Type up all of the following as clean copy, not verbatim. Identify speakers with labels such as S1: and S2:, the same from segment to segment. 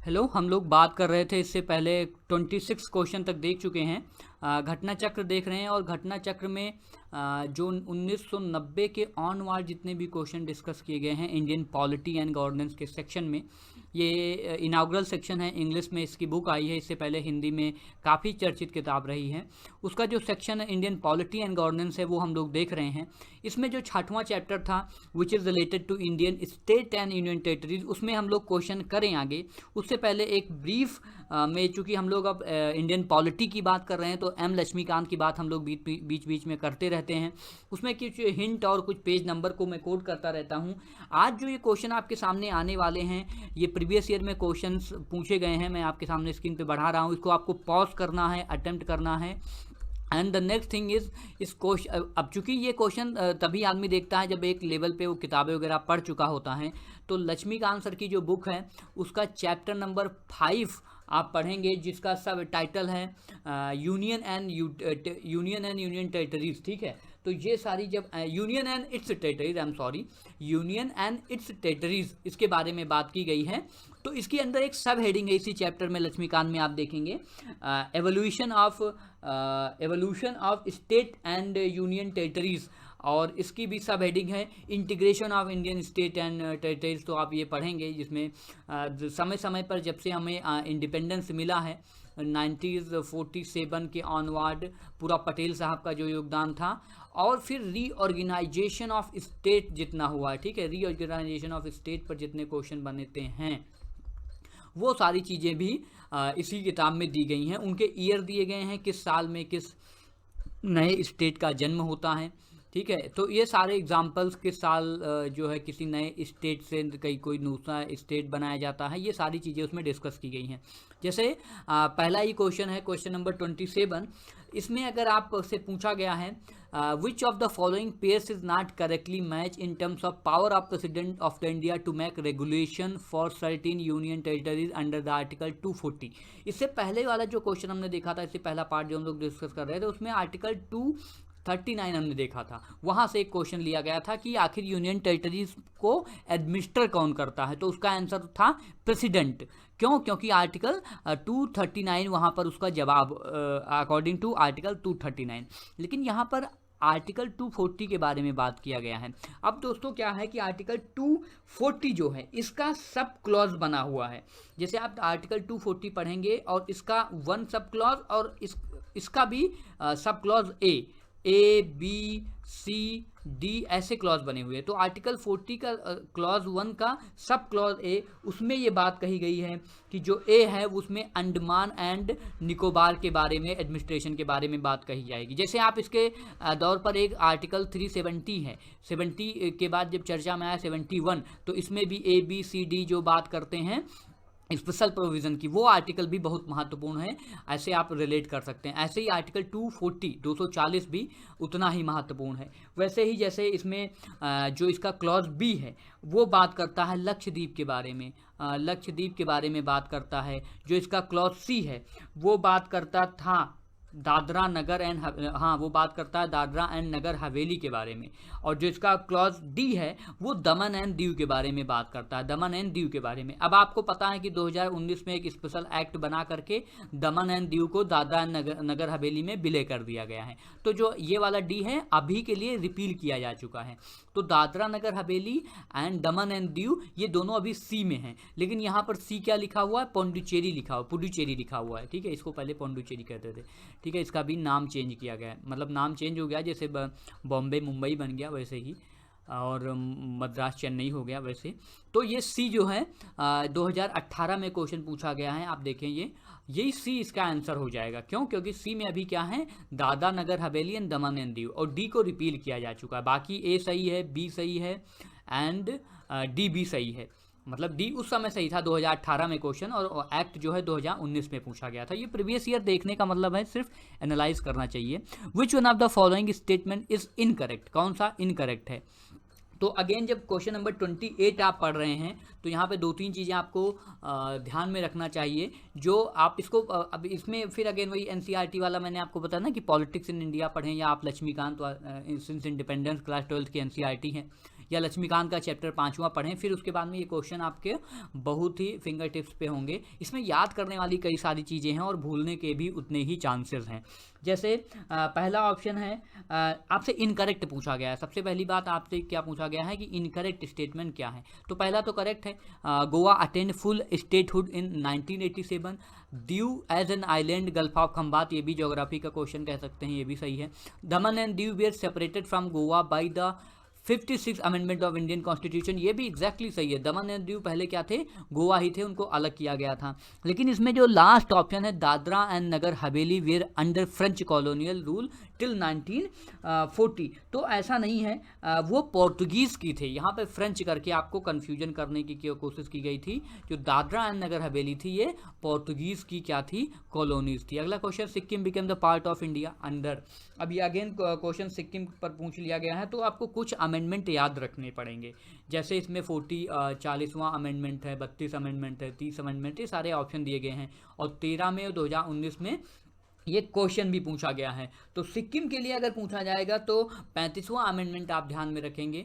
S1: Hello, हम लोग बात कर रहे थे इससे पहले 26 क्वेश्चन तक देख चुके हैं। घटना चक्र देख रहे हैं और घटना चक्र में जो 1990 के ऑनवर्ड जितने भी क्वेश्चन डिस्कस किए गए हैं इंडियन पॉलिटी एंड गवर्नेंस के सेक्शन में, ये इनाग्रल सेक्शन है। इंग्लिश में इसकी बुक आई है, इससे पहले हिंदी में काफ़ी चर्चित किताब रही है। उसका जो सेक्शन है इंडियन पॉलिटी एंड गवर्नेंस है, वो हम लोग देख रहे हैं। इसमें जो 6वां चैप्टर था which is related to Indian state and union territories, उसमें हम लोग क्वेश्चन करें आगे। उससे पहले एक ब्रीफ में, चूँकि हम लोग अब इंडियन पॉलिटी की बात कर रहे हैं तो एम लक्ष्मीकांत की बात हम लोग बीच बीच में करते रहते हैं। उसमें कुछ हिंट और कुछ पेज नंबर को मैं कोड करता रहता हूँ। आज जो ये क्वेश्चन आपके सामने आने वाले हैं, ये प्रीवियस ईयर में क्वेश्चंस पूछे गए हैं। मैं आपके सामने स्क्रीन पे बढ़ा रहा हूँ, इसको आपको पॉज करना है, अटेम्प्ट करना है। And the next thing is इस क्वेश्चन, अब चूंकि ये क्वेश्चन तभी आदमी देखता है जब एक लेवल पे वो किताबें वगैरह पढ़ चुका होता है। तो लक्ष्मीकांत सर की जो बुक है उसका चैप्टर नंबर 5 आप पढ़ेंगे, जिसका सब टाइटल है यूनियन एंड यूनियन टेरिटरीज। ठीक है, तो ये सारी जब union and it's territories, I am sorry, union and it's territories, इसके बारे में बात की गई है। तो इसके अंदर एक सब हेडिंग है इसी चैप्टर में, लक्ष्मीकांत में आप देखेंगे evolution of state and union territories, और इसकी भी सब हेडिंग है integration of Indian state and territories. तो आप ये पढ़ेंगे, जिसमें समय समय पर जब से हमें इंडिपेंडेंस मिला है 1947 के ऑनवर्ड, पूरा पटेल साहब का जो योगदान था, और फिर रीऑर्गेनाइजेशन ऑफ स्टेट जितना हुआ है। ठीक है, रीऑर्गेनाइजेशन ऑफ स्टेट पर जितने क्वेश्चन बनते हैं वो सारी चीज़ें भी इसी किताब में दी गई हैं। उनके ईयर दिए गए हैं, किस साल में किस नए स्टेट का जन्म होता है। ठीक है, तो ये सारे एग्जाम्पल्स किस साल जो है किसी नए स्टेट से कोई दूसरा स्टेट बनाया जाता है, ये सारी चीज़ें उसमें डिस्कस की गई हैं। जैसे पहला ही क्वेश्चन है, क्वेश्चन नंबर 27। इसमें अगर आपसे पूछा गया है which of the following pairs is not correctly match in terms of power of president of the India to make regulation for certain union territories under the article 240। इससे पहले वाला जो क्वेश्चन हमने देखा था, इससे पहला पार्ट जो हम लोग डिस्कस कर रहे थे, उसमें आर्टिकल 239 हमने देखा था। वहाँ से एक क्वेश्चन लिया गया था कि आखिर यूनियन टेरिटरीज को एडमिनिस्टर कौन करता है, तो उसका आंसर था प्रेसिडेंट। क्यों? क्योंकि आर्टिकल 239 वहाँ पर उसका जवाब, अकॉर्डिंग टू आर्टिकल 239। लेकिन यहाँ पर आर्टिकल 240 के बारे में बात किया गया है। अब दोस्तों क्या है कि आर्टिकल 240 जो है इसका सब क्लॉज बना हुआ है। जैसे आप आर्टिकल 240 पढ़ेंगे और इसका 1 सब क्लॉज और इसका भी sub clause A B C D ऐसे क्लॉज बने हुए हैं। तो आर्टिकल 40 का क्लॉज 1 का सब क्लॉज ए, उसमें ये बात कही गई है कि जो ए है उसमें अंडमान एंड निकोबार के बारे में, एडमिनिस्ट्रेशन के बारे में बात कही जाएगी। जैसे आप इसके दौर पर एक आर्टिकल 370 है, 70 के बाद जब चर्चा में आया 71, तो इसमें भी ए बी सी डी जो बात करते हैं स्पेशल प्रोविज़न की, वो आर्टिकल भी बहुत महत्वपूर्ण है। ऐसे आप रिलेट कर सकते हैं। ऐसे ही आर्टिकल 240 भी उतना ही महत्वपूर्ण है। वैसे ही जैसे इसमें जो इसका क्लॉज बी है वो बात करता है लक्षद्वीप के बारे में, लक्षद्वीप के बारे में बात करता है। जो इसका क्लॉज सी है वो बात करता था दादरा नगर एंड, हाँ, वो बात करता है दादरा एंड नगर हवेली के बारे में। और जो इसका क्लॉज डी है वो दमन एंड दीव के बारे में बात करता है, दमन एंड दीव के बारे में। अब आपको पता है कि 2019 में एक स्पेशल एक्ट बना करके दमन एंड दीव को दादरा एंड नगर हवेली में विलय कर दिया गया है। तो जो ये वाला डी है अभी के लिए रिपील किया जा चुका है। तो Dadra Nagar Haveli and Daman and Diu ये दोनों अभी सी में हैं। लेकिन यहाँ पर सी क्या लिखा हुआ है? पुडुचेरी लिखा हुआ, पुडुचेरी लिखा हुआ है। ठीक है, इसको पहले पुडुचेरी कहते थे। ठीक है, इसका भी नाम चेंज किया गया है, मतलब नाम चेंज हो गया, जैसे बॉम्बे मुंबई बन गया वैसे ही, और मद्रास चेन्नई हो गया वैसे। तो ये सी जो है 2018 में क्वेश्चन पूछा गया है। आप देखें यही सी इसका आंसर हो जाएगा। क्यों? क्योंकि सी में अभी क्या है, Dadra Nagar Haveli and Daman and Diu, और डी को रिपील किया जा चुका है। बाकी ए सही है, बी सही है एंड डी भी सही है। मतलब डी उस समय सही था 2018 में क्वेश्चन, और एक्ट जो है 2019 में पूछा गया था। ये प्रीवियस ईयर देखने का मतलब है, सिर्फ एनालाइज करना चाहिए। Which one of the following statement is incorrect? कौन सा इनकरेक्ट है? तो अगेन जब क्वेश्चन नंबर 28 आप पढ़ रहे हैं तो यहाँ पे 2-3 चीज़ें आपको ध्यान में रखना चाहिए, जो आप इसको अब इसमें फिर अगेन वही एनसीईआरटी वाला मैंने आपको बताया ना कि पॉलिटिक्स इन इंडिया पढ़ें, या आप Laxmikant since independence class 12th की एनसीईआरटी है, या लक्ष्मीकांत का चैप्टर 5वां पढ़ें, फिर उसके बाद में ये क्वेश्चन आपके बहुत ही फिंगर टिप्स पे होंगे। इसमें याद करने वाली कई सारी चीज़ें हैं और भूलने के भी उतने ही चांसेस हैं। जैसे पहला ऑप्शन है, आपसे इनकरेक्ट पूछा गया है। सबसे पहली बात आपसे क्या पूछा गया है कि इनकरेक्ट स्टेटमेंट क्या है। तो पहला तो करेक्ट है, Goa attend full statehood in 1987, Diu as an island gulf of Khambhat, ये भी ज्योग्राफी का क्वेश्चन कह सकते हैं, ये भी सही है। Daman and Diu were separated from Goa by the 56 amendment of Indian constitution, ये भी एग्जैक्टली सही है। दमन एंड दीव पहले क्या थे, गोवा ही थे, उनको अलग किया गया था। लेकिन इसमें जो लास्ट ऑप्शन है, Dadra and Nagar Haveli were under French colonial rule till 1940, तो ऐसा नहीं है, वो पोर्तुगीज़ की थे। यहाँ पे फ्रेंच करके आपको कन्फ्यूजन करने की कोशिश की गई थी। जो दादरा एंड नगर हवेली थी ये पोर्तुगीज़ की क्या थी, कॉलोनीज थी। अगला question, Sikkim became the part of India under, अब ये अगेन क्वेश्चन सिक्किम पर पूछ लिया गया है, तो आपको कुछ अमेंडमेंट याद रखने पड़ेंगे। जैसे इसमें 40वां अमेंडमेंट है, 32 अमेंडमेंट है, 30 अमेंडमेंट, ये सारे ऑप्शन दिए गए हैं। और 13 में और 2019 में ये क्वेश्चन भी पूछा गया है। तो सिक्किम के लिए अगर पूछा जाएगा तो 35वां अमेंडमेंट आप ध्यान में रखेंगे।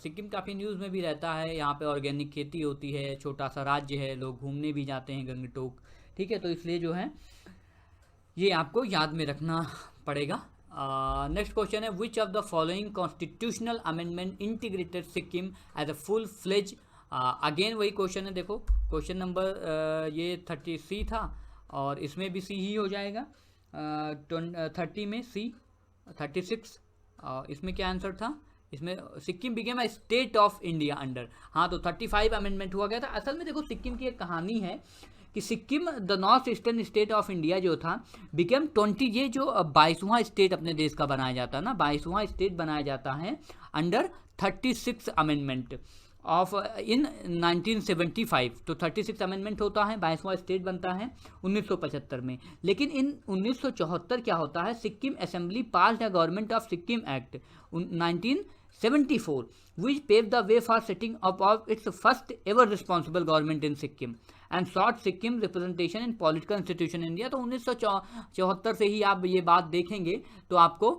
S1: सिक्किम काफ़ी न्यूज़ में भी रहता है, यहाँ पे ऑर्गेनिक खेती होती है, छोटा सा राज्य है, लोग घूमने भी जाते हैं गंगटोक, ठीक है। तो इसलिए जो है ये आपको याद में रखना पड़ेगा। नेक्स्ट क्वेश्चन है, which of the following constitutional amendment integrated Sikkim as a full fledge, again वही क्वेश्चन है। देखो क्वेश्चन नंबर ये 30C था और इसमें भी सी ही हो जाएगा। 30 में सी, 36 इसमें क्या आंसर था, इसमें Sikkim became a state of India under, हाँ तो 35 अमेंडमेंट हुआ गया था। असल में देखो सिक्किम की एक कहानी है कि Sikkim the north eastern state of India जो था बिकेम 20, ये जो 22वां स्टेट अपने देश का बनाया जाता है ना, 22वां स्टेट बनाया जाता है अंडर 36 अमेंडमेंट ऑफ इन 1975। तो 36 अमेंडमेंट होता है, 22वां स्टेट बनता है 1975 में। लेकिन इन 1974 क्या होता है, Sikkim assembly passed a government of Sikkim act 1974 which paved the way for setting up of its first ever responsible government in Sikkim and sought Sikkim representation in political institution in India। तो 1974 से ही आप ये बात देखेंगे तो आपको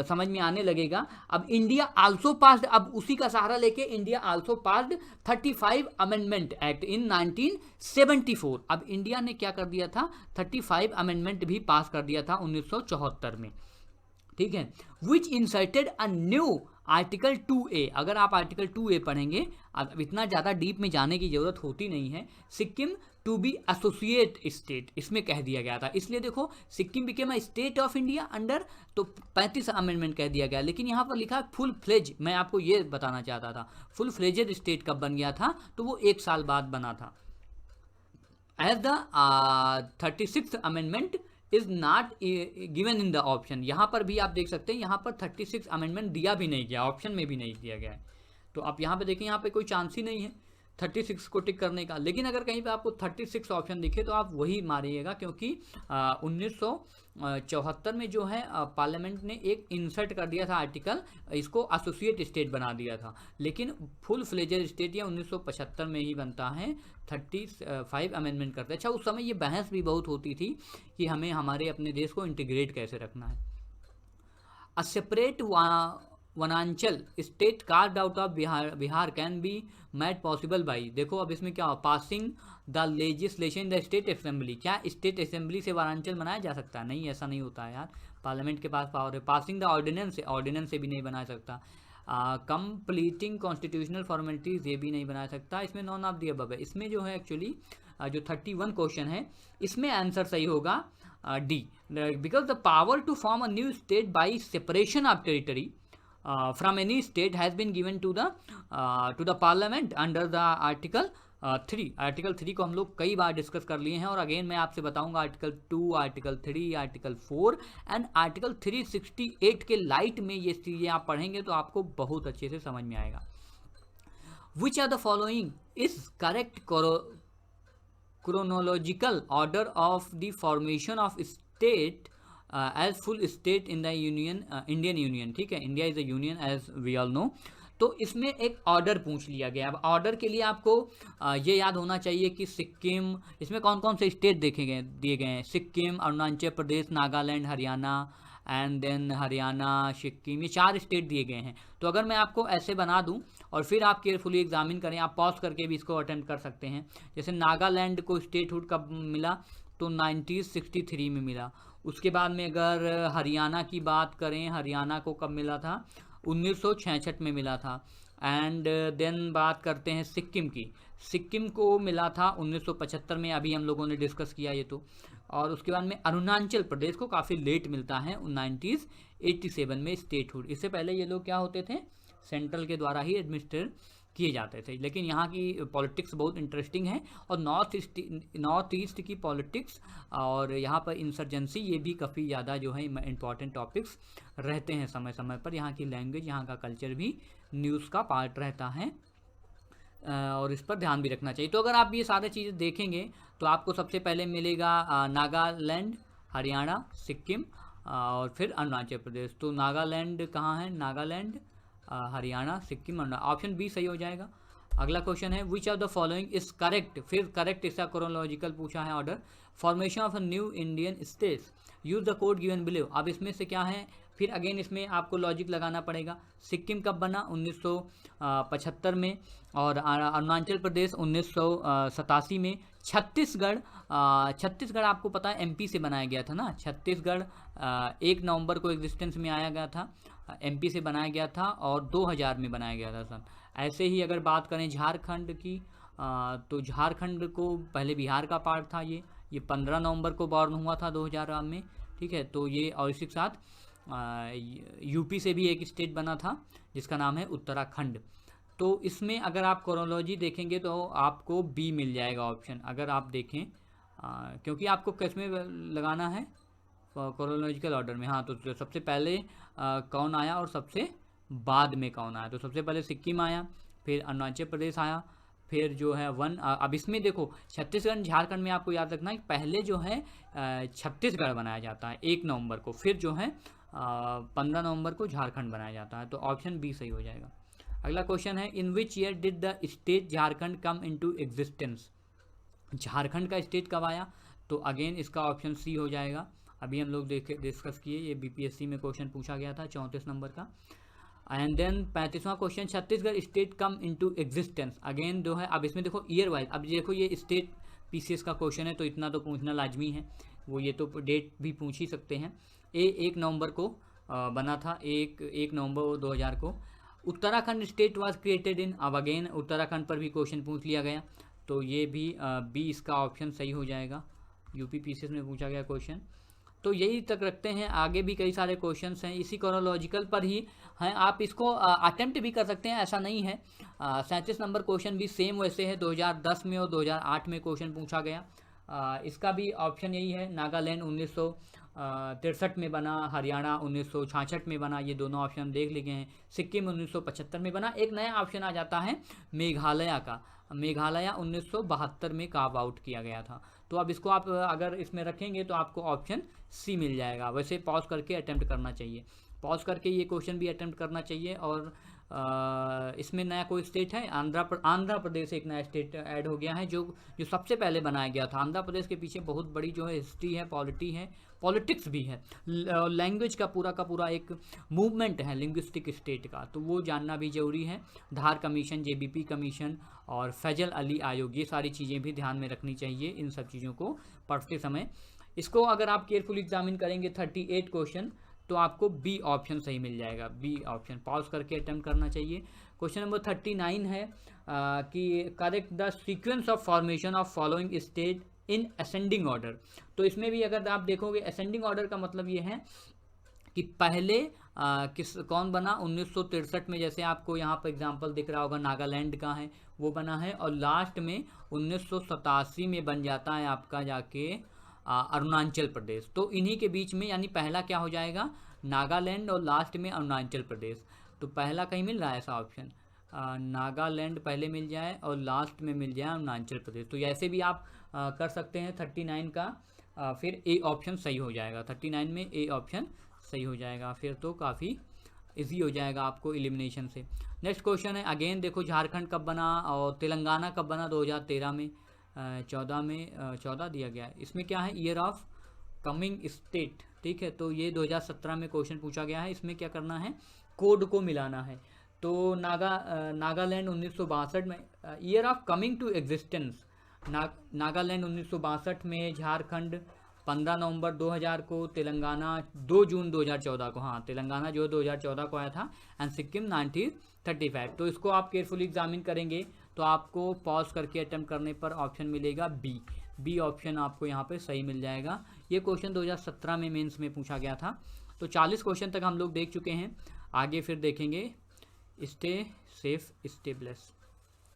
S1: समझ में आने लगेगा। अब इंडिया आल्सो पास्ड, अब उसी का सहारा लेके India also passed 35 amendment act in 1974। अब इंडिया ने क्या कर दिया था, 35 अमेंडमेंट भी पास कर दिया था 1974 में, ठीक है। Which inserted a new article 2A, अगर आप आर्टिकल 2A पढ़ेंगे, अब इतना ज़्यादा डीप में जाने की ज़रूरत होती नहीं है। Sikkim to be associate state इसमें कह दिया गया था, इसलिए देखो Sikkim became a state of India under, तो 35 अमेंडमेंट कह दिया गया। लेकिन यहाँ पर लिखा फुल फ्लेज, मैं आपको ये बताना चाहता था फुल फ्लेजेड स्टेट कब बन गया था, तो वो 1 साल बाद बना था। As the 36th amendment is not given in the option, यहाँ पर भी आप देख सकते हैं, यहाँ पर 36 अमेंडमेंट दिया भी नहीं गया, ऑप्शन में भी नहीं दिया गया है। तो आप यहाँ पे देखें, यहाँ पे कोई चांस ही नहीं है 36 को टिक करने का। लेकिन अगर कहीं पे आपको 36 ऑप्शन दिखे तो आप वही मारिएगा, क्योंकि 1974 में जो है पार्लियामेंट ने एक इंसर्ट कर दिया था आर्टिकल, इसको एसोसिएट स्टेट बना दिया था। लेकिन फुल फ्लेजेड स्टेट या 1975 में ही बनता है, 35 अमेंडमेंट करते हैं। अच्छा, उस समय ये बहस भी बहुत होती थी कि हमें हमारे अपने देश को इंटीग्रेट कैसे रखना है। अ सेपरेट वनांचल state card out of Bihar can be made possible by, देखो अब इसमें क्या हो, passing the legislation the state assembly, क्या स्टेट असेंबली से वनांचल बनाया जा सकता है? नहीं, ऐसा नहीं होता है यार, पार्लियामेंट के पास पावर है। पासिंग द ऑर्डिनेंस, ऑर्डिनेंस से भी नहीं बना सकता। कंप्लीटिंग कॉन्स्टिट्यूशनल फॉर्मेलिटीज, ये भी नहीं बना सकता। इसमें नॉन ऑफ द अबव है। इसमें जो है एक्चुअली जो 31 क्वेश्चन है इसमें आंसर सही होगा D, because the power to form a new state by separation of territory from any state has been given to the parliament under the article 3। Article 3 को हम लोग कई बार डिस्कस कर लिए हैं, और अगेन मैं आपसे बताऊंगा article 2, article 3, article 4 and article 368 के लाइट में ये चीज़ें आप पढ़ेंगे तो आपको बहुत अच्छे से समझ में आएगा। Which are the following is correct chronological order of the formation of state as full state in the union, Indian Union, ठीक है, India is a union as we all know. तो इसमें एक ऑर्डर पूछ लिया गया। अब ऑर्डर के लिए आपको ये याद होना चाहिए कि सिक्किम, इसमें कौन कौन से स्टेट दिए गए हैं, सिक्किम, अरुणाचल प्रदेश, नागालैंड, हरियाणा एंड देन हरियाणा, सिक्किम, ये 4 स्टेट दिए गए हैं। तो अगर मैं आपको ऐसे बना दूं और फिर आप केयरफुली एग्जामिन करें, आप पॉज करके भी इसको अटेम्प्ट कर सकते हैं। जैसे नागालैंड को स्टेटहुड कब मिला, तो 1963 में मिला। उसके बाद में अगर हरियाणा की बात करें, हरियाणा को कब मिला था, 1966 में मिला था। एंड देन बात करते हैं सिक्किम की, सिक्किम को मिला था 1975 में, अभी हम लोगों ने डिस्कस किया ये तो। और उसके बाद में अरुणाचल प्रदेश को काफ़ी लेट मिलता है 1987 में स्टेटहुड। इससे पहले ये लोग क्या होते थे, सेंट्रल के द्वारा ही एडमिनिस्ट्रेट किए जाते थे। लेकिन यहाँ की पॉलिटिक्स बहुत इंटरेस्टिंग है, और नॉर्थ ईस्ट की पॉलिटिक्स और यहाँ पर इंसर्जेंसी, ये भी काफ़ी ज़्यादा जो है इंपॉर्टेंट टॉपिक्स रहते हैं समय समय पर। यहाँ की लैंग्वेज, यहाँ का कल्चर भी न्यूज़ का पार्ट रहता है, और इस पर ध्यान भी रखना चाहिए। तो अगर आप ये सारी चीज़ें देखेंगे तो आपको सबसे पहले मिलेगा नागालैंड, हरियाणा, सिक्किम और फिर अरुणाचल प्रदेश। तो नागालैंड कहाँ है, नागालैंड, हरियाणा, सिक्किम, ऑप्शन बी सही हो जाएगा। अगला क्वेश्चन है which of the following is correct, फिर करेक्ट इसका क्रोनोलॉजिकल पूछा है order. Formation of a new Indian states, use the code given below. अब इसमें से क्या है, फिर अगेन इसमें आपको लॉजिक लगाना पड़ेगा। सिक्किम कब बना, 1975 में, और अरुणाचल प्रदेश 1987 में। छत्तीसगढ़ आपको पता है एमपी से बनाया गया था ना, छत्तीसगढ़ 1 नवंबर को एग्जिस्टेंस में आया गया था, एमपी से बनाया गया था, और 2000 में बनाया गया था सन। ऐसे ही अगर बात करें झारखंड की, तो झारखंड को पहले बिहार का पार्ट था, ये 15 नवंबर को बॉर्न हुआ था 2000 में, ठीक है। तो ये, और इसी के साथ यूपी से भी एक स्टेट बना था जिसका नाम है उत्तराखंड। तो इसमें अगर आप क्रोनोलॉजी देखेंगे तो आपको बी मिल जाएगा ऑप्शन, अगर आप देखें, क्योंकि आपको किसमें लगाना है, क्रोनोलॉजिकल ऑर्डर में। हाँ, तो सबसे पहले कौन आया और सबसे बाद में कौन आया, तो सबसे पहले सिक्किम आया, फिर अरुणाचल प्रदेश आया, फिर जो है अब इसमें देखो छत्तीसगढ़ झारखंड में आपको याद रखना है कि पहले जो है छत्तीसगढ़ बनाया जाता है 1 नवंबर को, फिर जो है 15 नवंबर को झारखंड बनाया जाता है। तो ऑप्शन बी सही हो जाएगा। अगला क्वेश्चन है in which year did the state Jharkhand come into existence, Jharkhand का स्टेट कब आया, तो अगेन इसका ऑप्शन सी हो जाएगा। अभी हम लोग डिस्कस किए, ये बीपीएससी में क्वेश्चन पूछा गया था 34 नंबर का। एंड देन 35वां question, Chhattisgarh state come into existence, again जो है, अब इसमें देखो ईयर वाइज, अब देखो ये स्टेट पीसीएस का क्वेश्चन है तो इतना तो पूछना लाजमी है, वो ये तो डेट भी पूछ ही सकते हैं। 1 नवंबर को बना था, 1 नवंबर 2000 को। Uttarakhand state was created in, अब अगेन उत्तराखंड पर भी क्वेश्चन पूछ लिया गया, तो ये भी बी इसका ऑप्शन सही हो जाएगा, यूपी पीसीएस में पूछा गया क्वेश्चन। तो यही तक रखते हैं, आगे भी कई सारे क्वेश्चंस हैं इसी क्रोनोलॉजिकल पर ही हैं, आप इसको अटेम्प्ट भी कर सकते हैं, ऐसा नहीं है। 37 नंबर क्वेश्चन भी सेम वैसे है, 2010 में और 2008 में क्वेश्चन पूछा गया। इसका भी ऑप्शन यही है, नागालैंड 1963 में बना, हरियाणा 1966 में बना, ये दोनों ऑप्शन देख लिए गए हैं। सिक्किम 1975 में बना। एक नया ऑप्शन आ जाता है मेघालय का, मेघालय 1972 में कार्व आउट किया गया था। तो अब इसको आप अगर इसमें रखेंगे तो आपको ऑप्शन सी मिल जाएगा। वैसे पॉज करके अटेम्प्ट करना चाहिए, पॉज करके ये क्वेश्चन भी अटेम्प्ट करना चाहिए। और इसमें नया कोई स्टेट है, आंध्र प्रदेश एक नया स्टेट ऐड हो गया है, जो सबसे पहले बनाया गया था। आंध्र प्रदेश के पीछे बहुत बड़ी जो है हिस्ट्री है, पॉलिटिक्स भी है, लैंग्वेज का पूरा एक मूवमेंट है लिंग्विस्टिक स्टेट का, तो वो जानना भी जरूरी है। धार कमीशन, जेबीपी कमीशन और फैजल अली आयोग, ये सारी चीज़ें भी ध्यान में रखनी चाहिए इन सब चीज़ों को पढ़ते समय। इसको अगर आप केयरफुली एग्जामिन करेंगे 38 क्वेश्चन, तो आपको बी ऑप्शन सही मिल जाएगा, बी ऑप्शन। पॉज करके अटेम्प्ट करना चाहिए। क्वेश्चन नंबर 39 है कि correct the sequence of formation of following state in ascending order. तो इसमें भी अगर आप देखोगे असेंडिंग ऑर्डर का मतलब ये है कि पहले कौन बना 1963 में, जैसे आपको यहाँ पर एग्जांपल दिख रहा होगा नागालैंड का है वो बना है, और लास्ट में 1987 में बन जाता है आपका जाके अरुणाचल प्रदेश। तो इन्हीं के बीच में, यानी पहला क्या हो जाएगा नागालैंड और लास्ट में अरुणाचल प्रदेश। तो पहला कहीं मिल रहा है ऐसा ऑप्शन, नागालैंड पहले मिल जाए और लास्ट में मिल जाए अरुणाचल प्रदेश। तो ऐसे भी आप कर सकते हैं 39 का, फिर ए ऑप्शन सही हो जाएगा, 39 में ए ऑप्शन सही हो जाएगा, फिर तो काफ़ी इजी हो जाएगा आपको एलिमिनेशन से। नेक्स्ट क्वेश्चन है, अगेन देखो झारखंड कब बना और तेलंगाना कब बना, 2013 में, 14 दिया गया है। इसमें क्या है, ईयर ऑफ कमिंग स्टेट, ठीक है। तो ये 2017 में क्वेश्चन पूछा गया है। इसमें क्या करना है, कोड को मिलाना है। तो नागालैंड 1962 में, year of coming to existence, Nagaland 1962 में, झारखंड 15 नवंबर 2000 को, तेलंगाना 2 जून 2014 को, हाँ तेलंगाना जो 2014 को आया था, एंड सिक्किम 1935। तो इसको आप केयरफुली एग्जामिन करेंगे तो आपको पॉज करके अटेम्प्ट करने पर ऑप्शन मिलेगा बी ऑप्शन आपको यहाँ पे सही मिल जाएगा। ये क्वेश्चन 2017 में मेंस में पूछा गया था। तो 40 क्वेश्चन तक हम लोग देख चुके हैं, आगे फिर देखेंगे। Stay safe, stay blessed.